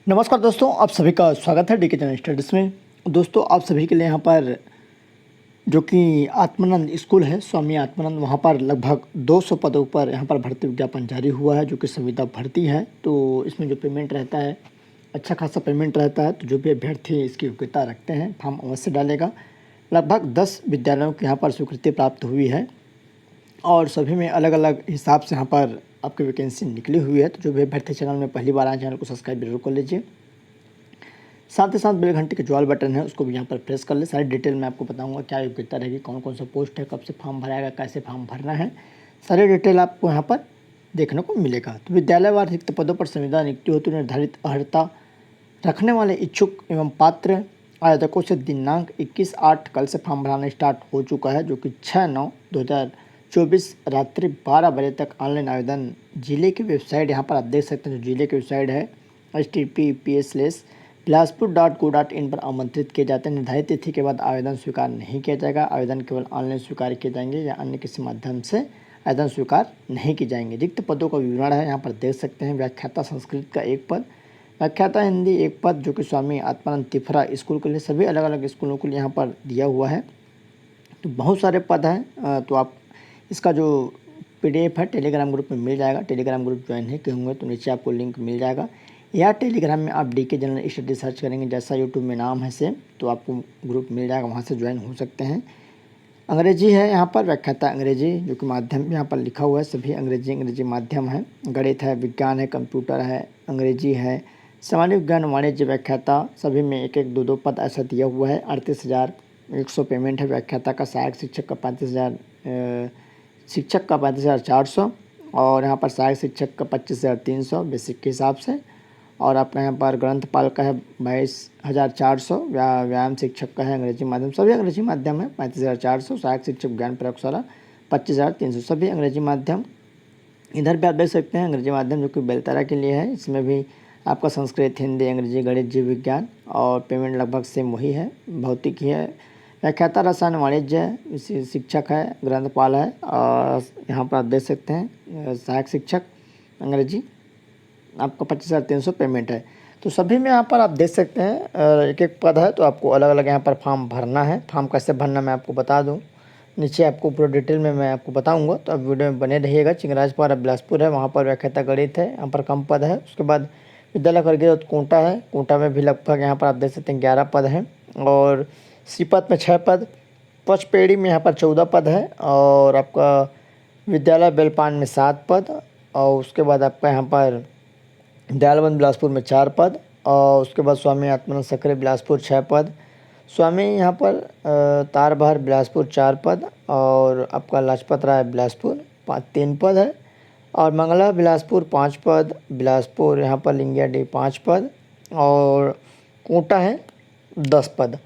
नमस्कार दोस्तों, आप सभी का स्वागत है डीके जनरल स्टडीज़ में। दोस्तों, आप सभी के लिए यहाँ पर जो कि आत्मानंद स्कूल है, स्वामी आत्मानंद, वहाँ पर लगभग 200 पदों पर यहाँ पर भर्ती विज्ञापन जारी हुआ है, जो कि संविदा भर्ती है। तो इसमें जो पेमेंट रहता है, अच्छा खासा पेमेंट रहता है। तो जो भी अभ्यर्थी इसकी योग्यता रखते हैं, फॉर्म अवश्य डालेगा। लगभग 10 विद्यालयों को यहाँ पर स्वीकृति प्राप्त हुई है और सभी में अलग अलग हिसाब से यहाँ पर आपकी वैकेंसी निकली हुई है। तो जो भी अभ्यर्थी चैनल में पहली बार आए, चैनल को सब्सक्राइब जरूर कर लीजिए। साथ ही साथ बेल घंटे के जो ऑल बटन है उसको भी यहाँ पर प्रेस कर ले। सारी डिटेल मैं आपको बताऊंगा, क्या योग्यता रहेगी, कौन कौन सा पोस्ट है, कब से फॉर्म भराएगा, कैसे फॉर्म भरना है, सारी डिटेल आपको यहाँ पर देखने को मिलेगा। तो विद्यालयवार रिक्त पदों पर संविदा नियुक्ति हेतु निर्धारित अर्हता रखने वाले इच्छुक एवं पात्र आवेदकों से दिनांक 21/8 कल से फॉर्म भराना स्टार्ट हो चुका है, जो कि 6/9/2024 रात्रि 12 बजे तक ऑनलाइन आवेदन जिले की वेबसाइट यहाँ पर आप देख सकते हैं। जो जिले की वेबसाइट है https:/bilaspur.go.in पर आमंत्रित किए जाते हैं। निर्धारित तिथि के बाद आवेदन स्वीकार नहीं किया जाएगा। आवेदन केवल ऑनलाइन स्वीकार किए जाएंगे या अन्य किसी माध्यम से आवेदन स्वीकार नहीं किए जाएंगे। रिक्त पदों का विवरण है, यहाँ पर देख सकते हैं। व्याख्याता संस्कृत का 1 पद, व्याख्याता हिंदी 1 पद, जो कि स्वामी आत्मानंद तिफरा स्कूल के लिए, सभी अलग अलग स्कूलों के लिए यहाँ पर दिया हुआ है। तो बहुत सारे पद हैं। तो आप इसका जो PDF है टेलीग्राम ग्रुप में मिल जाएगा। टेलीग्राम ग्रुप ज्वाइन नहीं किए होंगे तो नीचे आपको लिंक मिल जाएगा, या टेलीग्राम में आप डीके जनरल स्टडी सर्च करेंगे, जैसा यूट्यूब में नाम है सेम, तो आपको ग्रुप मिल जाएगा, वहाँ से ज्वाइन हो सकते हैं। अंग्रेजी है यहाँ पर, व्याख्याता अंग्रेजी, जो कि माध्यम यहाँ पर लिखा हुआ है, सभी अंग्रेजी माध्यम है। गणित है, विज्ञान है, कंप्यूटर है, अंग्रेजी है, सामान्य विज्ञान, वाणिज्य, व्याख्याता, सभी में 1-1, 2-2 पद ऐसा दिया हुआ है। 38,100 पेमेंट है व्याख्याता का। सहायक शिक्षक का 35,000, शिक्षक का 35,400 और यहाँ पर सहायक शिक्षक का 25,300 बेसिक के हिसाब से। और आपका यहाँ पर ग्रंथपाल का है 22,400, व्यायाम शिक्षक का है अंग्रेजी माध्यम, सभी अंग्रेजी माध्यम है 35,400। सहायक शिक्षक ज्ञान प्रयोगशाला 25,300, सभी अंग्रेजी माध्यम। इधर भी आप देख सकते हैं अंग्रेजी माध्यम, जो कि बेलतरा के लिए है। इसमें भी आपका संस्कृत, हिंदी, अंग्रेजी, गणित, जीव विज्ञान, और पेमेंट लगभग सेम वही है। भौतिक ही है। व्याख्याता रसायन वाणिज्य शिक्षक है, ग्रंथपाल है, और यहाँ पर आप देख सकते हैं सहायक शिक्षक अंग्रेजी, आपका 25,300 पेमेंट है। तो सभी में यहाँ पर आप देख सकते हैं 1-1 पद है। तो आपको अलग अलग यहाँ पर फॉर्म भरना है। फॉर्म कैसे भरना मैं आपको बता दूँ, नीचे आपको पूरा डिटेल में मैं आपको बताऊंगा, तो अब वीडियो में बने रहिएगा। चिंगराजपुर बिलासपुर है, वहाँ पर व्याख्याता गणित है, यहाँ पर कम पद है। उसके बाद विद्यालय करके कोंटा है, कोंटा में भी लगभग यहाँ पर आप देख सकते हैं 11 पद हैं। और सीपत में 6 पद, पचपेड़ी में यहाँ पर 14 पद है। और आपका विद्यालय बेलपान में 7 पद। और उसके बाद आपका यहाँ पर दयालबंद बिलासपुर में 4 पद। और उसके बाद स्वामी आत्मानंद सकरे बिलासपुर 6 पद। स्वामी यहाँ पर तारबहार बिलासपुर 4 पद। और आपका लाजपत राय बिलासपुर 3 पद है। और मंगला बिलासपुर 5 पद। बिलासपुर यहाँ पर लिंगियाडी 5 पद। और कोंटा है 10 पद।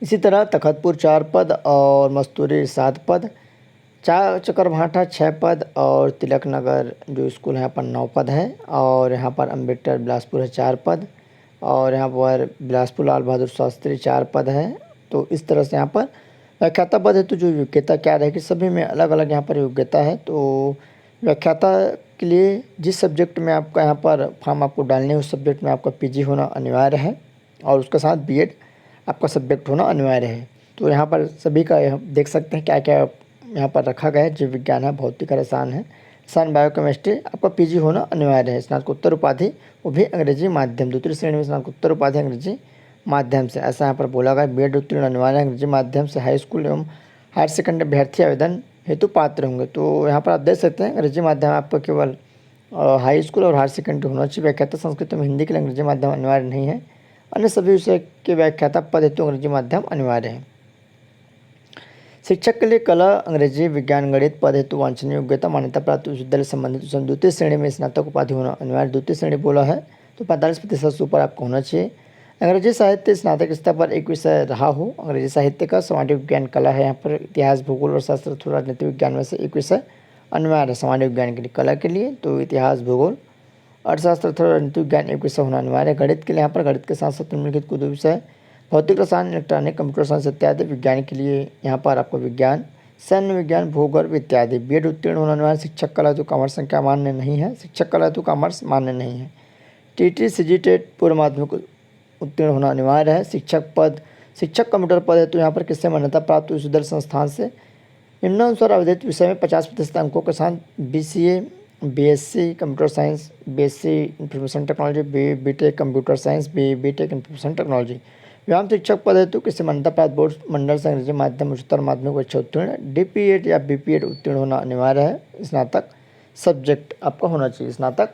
इसी तरह तखतपुर 4 पद और मस्तूरी 7 पद। चकरभाठा 6 पद और तिलक नगर जो स्कूल है यहाँ पर 9 पद है। और यहाँ पर अम्बेडकर बिलासपुर है 4 पद। और यहाँ पर बिलासपुर लाल बहादुर शास्त्री 4 पद है। तो इस तरह से यहाँ पर व्याख्याता पद है। तो जो योग्यता क्या रहेगी, सभी में अलग अलग यहाँ पर योग्यता है। तो व्याख्याता के लिए जिस सब्जेक्ट में आपका यहाँ पर फॉर्म आपको डालने है, उस सब्जेक्ट में आपका PG होना अनिवार्य है, और उसके साथ BEd आपका सब्जेक्ट होना अनिवार्य है। तो यहाँ पर सभी का देख सकते हैं क्या क्या यहाँ पर रखा गया है। जीव विज्ञान है, भौतिक है, रसायन है, रसायन बायोकेमिस्ट्री, आपका PG होना अनिवार्य है। स्नातकोत्तर उपाधि वो भी अंग्रेजी माध्यम, दूसरी श्रेणी में स्नातकोत्तर उपाधि अंग्रेजी माध्यम से, ऐसा यहाँ पर बोला गया। BEd उत्तीर्ण अनिवार्य अंग्रेजी माध्यम से। हाई स्कूल एवं हायर सेकेंडरी अभ्यर्थी आवेदन हेतु पात्र होंगे। तो यहाँ पर आप देख सकते हैं अंग्रेजी माध्यम आपको केवल हाई स्कूल और हायर सेकेंडरी होना चाहिए। व्याख्याता संस्कृत में हिंदी के लिए अंग्रेजी माध्यम अनिवार्य नहीं है। अन्य सभी विषय के व्याख्याता पद हेतु अंग्रेजी माध्यम अनिवार्य है। शिक्षक के लिए कला, अंग्रेजी, विज्ञान, गणित पद हेतु वांछनीय योग्यता मान्यता प्राप्त विश्वविद्यालय संबंधित द्वितीय श्रेणी में स्नातक उपाधि होना अनिवार्य। द्वितीय श्रेणी बोला है तो 45% से ऊपर आपको होना चाहिए। अंग्रेजी साहित्य स्नातक स्तर पर एक विषय रहा हो। अंग्रेजी साहित्य का सामाजिक विज्ञान कला है, यहाँ पर इतिहास, भूगोल और शास्त्र अथवा राजनीतिक विज्ञान में से एक विषय अनिवार्य है। सामान्य विज्ञान के लिए, कला के लिए तो इतिहास, भूगोल, अर्थशास्त्र अथवा राजनीतिक विज्ञान एक विषय होना अनिवार्य है। गणित के लिए यहाँ पर गणित के साथ साथ निम्नलिखित को 2 विषय, भौतिक रसायन, इलेक्ट्रॉनिक, कंप्यूटर साइंस इत्यादि। विज्ञान के लिए यहाँ पर आपको विज्ञान, सैन्य विज्ञान, भूगोल इत्यादि। BEd उत्तीर्ण होना अनिवार्य। शिक्षक कला हेतु कॉमर्स संख्या मान्य नहीं है। शिक्षक कला हेतु कॉमर्स मान्य नहीं है। टीटी सीजी टेट पूर्व माध्यमिक उत्तीर्ण होना अनिवार्य है। शिक्षक कंप्यूटर पद है तो यहाँ पर किससे मान्यता प्राप्त विश्वविद्यालय संस्थान से निम्नानुसार आवेदित विषय में 50% अंकों के साथ BCA, BSc computer science, BSc information technology, BTech computer science, BTech information technology. व्यायाम शिक्षक पद हेतु किसी मान्यता प्राप्त बोर्ड मंडल से अंग्रेजी माध्यम उच्चतर माध्यमिक परीक्षा उत्तीर्ण, DPED या BPED उत्तीर्ण होना अनिवार्य है। स्नातक सब्जेक्ट आपका होना चाहिए, स्नातक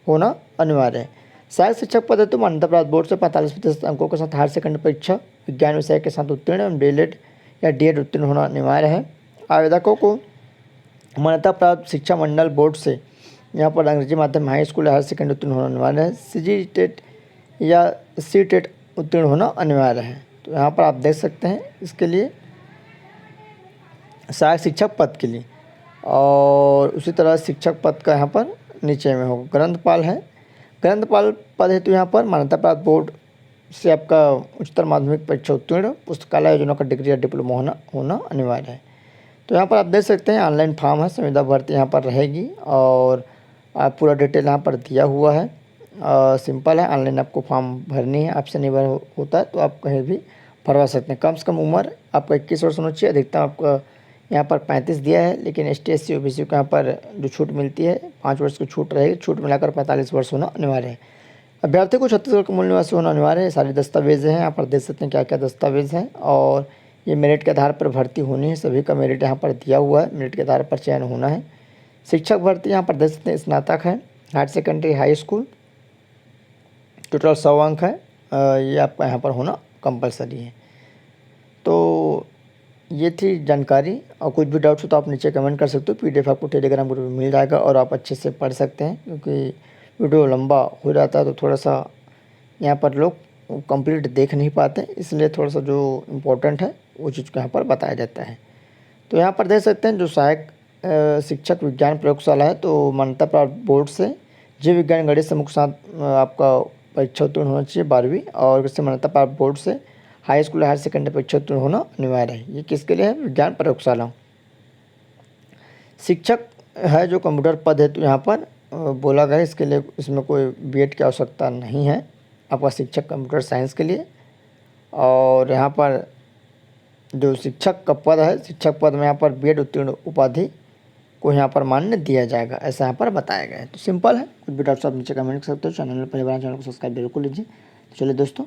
होना अनिवार्य है। सहायक शिक्षक पद हेतु मान्यता प्राप्त बोर्ड से 45% अंकों के साथ हायर सेकेंडरी परीक्षा विज्ञान विषय के साथ उत्तीर्ण एवं DLED या DED उत्तीर्ण होना अनिवार्य है। आवेदकों को मान्यता प्राप्त शिक्षा मंडल बोर्ड से यहाँ पर अंग्रेजी माध्यम हाई स्कूल या हायर सेकेंडरी उत्तीर्ण होना अनिवार्य है। CG टेट या CTET उत्तीर्ण होना अनिवार्य है। तो यहाँ पर आप देख सकते हैं इसके लिए सहायक शिक्षक पद के लिए, और उसी तरह शिक्षक पद का यहाँ पर नीचे में होगा। ग्रंथपाल है, ग्रंथपाल पद हेतु यहाँ पर मान्यता प्राप्त बोर्ड से आपका उच्चतर माध्यमिक परीक्षा उत्तीर्ण, पुस्तकालय योजना का डिग्री या डिप्लोमा होना अनिवार्य है। तो यहाँ पर आप देख सकते हैं ऑनलाइन फॉर्म है, संविदा भर्ती यहाँ पर रहेगी और पूरा डिटेल यहाँ पर दिया हुआ है। सिंपल है, ऑनलाइन आपको फॉर्म भरनी है, आपसे नहीं भर होता है तो आप कहीं भी भरवा सकते हैं। कम से कम उम्र आपका 21 वर्ष होना चाहिए, अधिकतम आपका यहाँ पर 35 दिया है, लेकिन ST SC OBC को यहाँ पर जो छूट मिलती है 5 वर्ष की छूट रहेगी, छूट मिलाकर 45 वर्ष होना अनिवार्य है। अभ्यर्थी को छत्तीसगढ़ का मूल निवासी होना अनिवार्य है। सारे दस्तावेज हैं, यहाँ पर देख सकते हैं क्या क्या दस्तावेज हैं, और ये मेरिट के आधार पर भर्ती होनी है। सभी का मेरिट यहाँ पर दिया हुआ है, मेरिट के आधार पर चयन होना है। शिक्षक भर्ती यहाँ पर देख सकते हैं, स्नातक है, higher secondary, high school, total 100 अंक है, ये आपका यहाँ पर होना कंपलसरी है। तो ये थी जानकारी, और कुछ भी डाउट्स हो तो आप नीचे कमेंट कर सकते हो। PDF आपको टेलीग्राम ग्रुप में मिल जाएगा और आप अच्छे से पढ़ सकते हैं, क्योंकि वीडियो लंबा हो जाता है तो थोड़ा सा यहाँ पर लोग कंप्लीट देख नहीं पाते, इसलिए थोड़ा सा जो इम्पोर्टेंट है वो चीज़ को यहाँ पर बताया जाता है। तो यहाँ पर देख सकते हैं जो सहायक शिक्षक विज्ञान प्रयोगशाला है, तो मान्यता प्राप्त बोर्ड से जीव विज्ञान गणित से मुख्य साथ आपका परीक्षा उत्तीर्ण होना चाहिए 12वीं, और इससे मान्यता प्राप्त बोर्ड से हाई स्कूल हायर सेकेंडरी परीक्षा उत्तीर्ण होना अनिवार्य है। ये किसके लिए है? विज्ञान प्रयोगशाला। शिक्षक है जो कंप्यूटर पद है तो यहाँ पर बोला गया, इसके लिए इसमें कोई BEd की आवश्यकता नहीं है आपका शिक्षक कंप्यूटर साइंस के लिए। और यहाँ पर जो शिक्षक का पद है, शिक्षक पद में यहाँ पर BEd उत्तीर्ण उपाधि को यहाँ पर मान्य दिया जाएगा, ऐसा यहाँ पर बताया गया है। तो सिंपल है, कुछ भी डाउट्स आप नीचे कमेंट कर सकते हो। चैनल पर पहली बार चैनल को सब्सक्राइब जरूर कर लीजिए। चलिए दोस्तों।